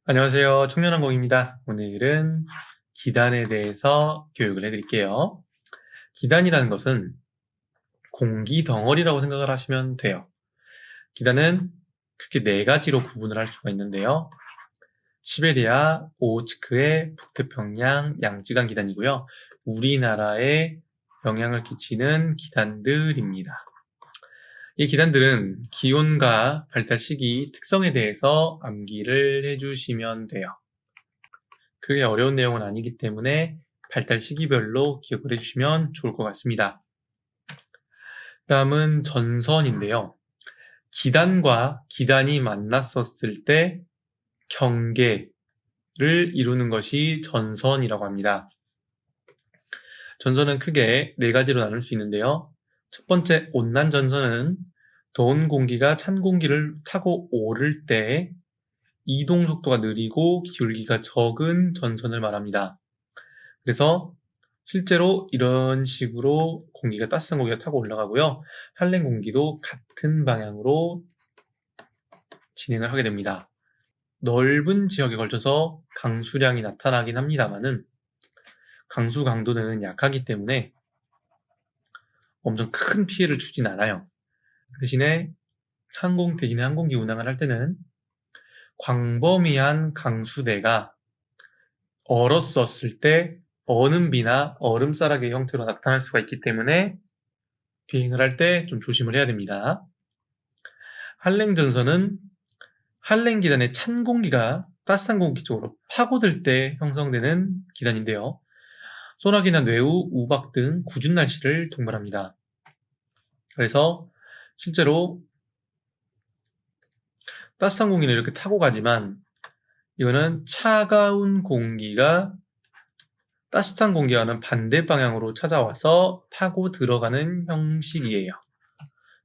안녕하세요. 청년항공입니다. 오늘은 기단에 대해서 교육을 해드릴게요. 기단이라는 것은 공기 덩어리라고 생각을 하시면 돼요. 기단은 크게 네 가지로 구분을 할 수가 있는데요. 시베리아, 오호츠크의 북태평양 양지간 기단이고요. 우리나라에 영향을 끼치는 기단들입니다. 이 기단들은 기온과 발달 시기, 특성에 대해서 암기를 해주시면 돼요. 그게 어려운 내용은 아니기 때문에 발달 시기별로 기억을 해주시면 좋을 것 같습니다. 다음은 전선인데요. 기단과 기단이 만났었을 때 경계를 이루는 것이 전선이라고 합니다. 전선은 크게 네 가지로 나눌 수 있는데요. 첫 번째 온난 전선은 더운 공기가 찬 공기를 타고 오를 때 이동 속도가 느리고 기울기가 적은 전선을 말합니다. 그래서 실제로 이런 식으로 따뜻한 공기가 타고 올라가고요. 한랭 공기도 같은 방향으로 진행을 하게 됩니다. 넓은 지역에 걸쳐서 강수량이 나타나긴 합니다만은 강수 강도는 약하기 때문에 엄청 큰 피해를 주진 않아요. 대신에 대신에 항공기 운항을 할 때는 광범위한 강수대가 얼었었을 때 얼음비나 얼음자락의 형태로 나타날 수가 있기 때문에 비행을 할 때 좀 조심을 해야 됩니다. 한랭전선은 한랭 기단의 찬 공기가 따뜻한 공기 쪽으로 파고들 때 형성되는 기단인데요. 소나기나 뇌우, 우박 등 궂은 날씨를 동반합니다. 그래서 실제로 따뜻한 공기는 이렇게 타고 가지만 이거는 차가운 공기가 따뜻한 공기와는 반대 방향으로 찾아와서 파고 들어가는 형식이에요.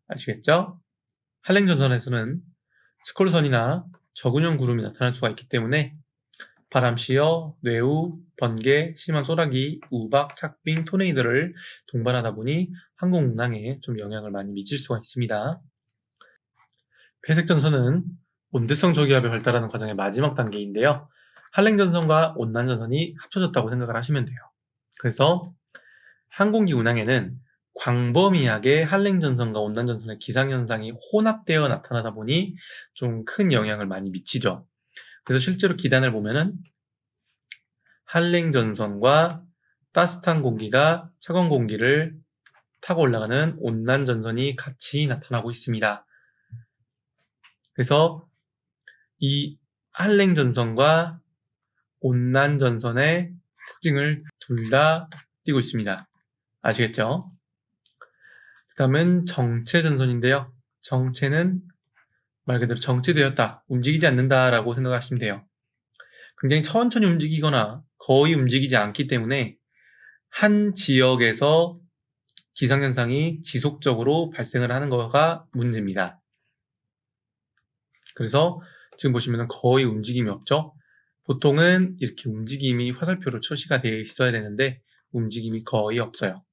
아시겠죠? 한랭전선에서는 스콜선이나 적은형 구름이 나타날 수가 있기 때문에 바람 시어, 뇌우, 번개, 심한 소나기, 우박, 착빙, 토네이도를 동반하다 보니 항공 운항에 좀 영향을 많이 미칠 수가 있습니다. 폐색전선은 온대성 저기압이 발달하는 과정의 마지막 단계인데요. 한랭전선과 온난전선이 합쳐졌다고 생각을 하시면 돼요. 그래서 항공기 운항에는 광범위하게 한랭전선과 온난전선의 기상현상이 혼합되어 나타나다 보니 좀 큰 영향을 많이 미치죠. 그래서 실제로 기단을 보면은 한랭전선과 따뜻한 공기가 차가운 공기를 타고 올라가는 온난전선이 같이 나타나고 있습니다. 그래서 이 한랭전선과 온난전선의 특징을 둘 다 띠고 있습니다. 아시겠죠? 그 다음은 정체전선인데요. 정체는 말 그대로 정체되었다, 움직이지 않는다 라고 생각하시면 돼요. 굉장히 천천히 움직이거나 거의 움직이지 않기 때문에 한 지역에서 기상현상이 지속적으로 발생을 하는 거가 문제입니다. 그래서 지금 보시면 거의 움직임이 없죠? 보통은 이렇게 움직임이 화살표로 표시가 되어 있어야 되는데 움직임이 거의 없어요.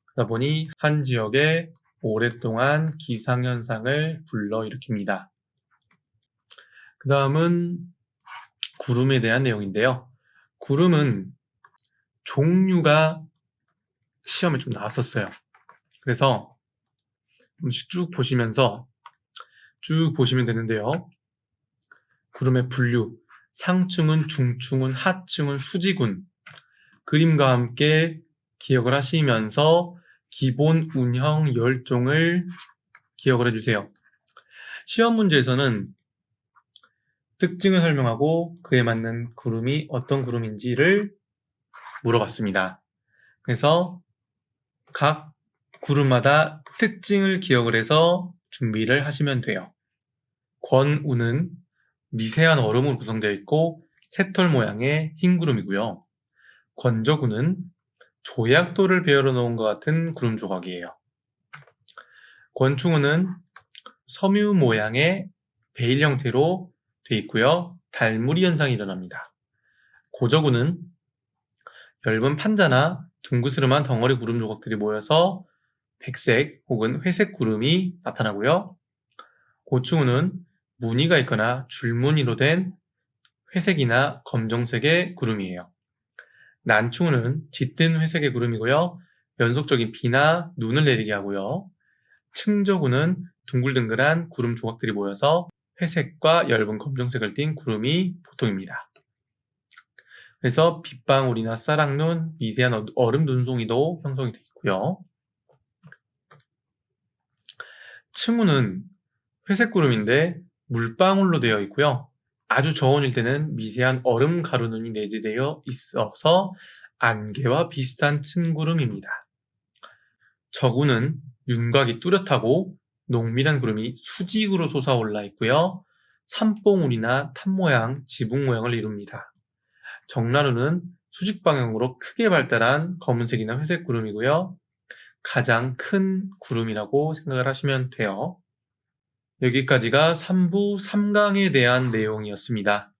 그러다 보니 한 지역에 오랫동안 기상현상을 불러일으킵니다. 그 다음은 구름에 대한 내용인데요. 구름은 종류가 시험에 좀 나왔었어요. 그래서 쭉 보시면 되는데요. 구름의 분류, 상층은, 중층은, 하층은, 수직운, 그림과 함께 기억을 하시면서 기본 운형 열종을 기억을 해주세요. 시험 문제에서는 특징을 설명하고 그에 맞는 구름이 어떤 구름인지를 물어봤습니다. 그래서 각 구름마다 특징을 기억을 해서 준비를 하시면 돼요. 권우는 미세한 얼음으로 구성되어 있고 새털 모양의 흰 구름이고요. 권저구는 조약돌을 베어러 놓은 것 같은 구름 조각이에요. 권충우는 섬유 모양의 베일 형태로 되어 있고요. 달무리 현상이 일어납니다. 고저구는 엷은 판자나 둥그스름한 덩어리 구름 조각들이 모여서 백색 혹은 회색 구름이 나타나고요. 고충우는 무늬가 있거나 줄무늬로 된 회색이나 검정색의 구름이에요. 난충우는 짙은 회색의 구름이고요. 연속적인 비나 눈을 내리게 하고요. 층저구는 둥글둥글한 구름 조각들이 모여서 회색과 엷은 검정색을 띤 구름이 보통입니다. 그래서 빗방울이나 싸락눈, 미세한 얼음 눈송이도 형성이 되어 있고요. 층우는 회색 구름인데 물방울로 되어 있고요. 아주 저온일 때는 미세한 얼음 가루눈이 내재되어 있어서 안개와 비슷한 층구름입니다. 저구는 윤곽이 뚜렷하고 농밀한 구름이 수직으로 솟아올라 있고요. 산봉우리나 탑 모양, 지붕 모양을 이룹니다. 정나루는 수직 방향으로 크게 발달한 검은색이나 회색 구름이고요. 가장 큰 구름이라고 생각을 하시면 돼요. 여기까지가 3부 3강에 대한 내용이었습니다.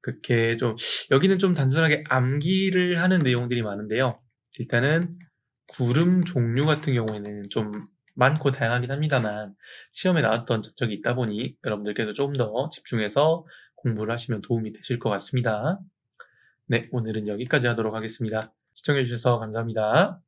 그렇게 여기는 좀 단순하게 암기를 하는 내용들이 많은데요. 일단은 구름 종류 같은 경우에는 좀 많고 다양하긴 합니다만 시험에 나왔던 적이 있다 보니 여러분들께서 좀 더 집중해서 공부를 하시면 도움이 되실 것 같습니다. 네, 오늘은 여기까지 하도록 하겠습니다. 시청해주셔서 감사합니다.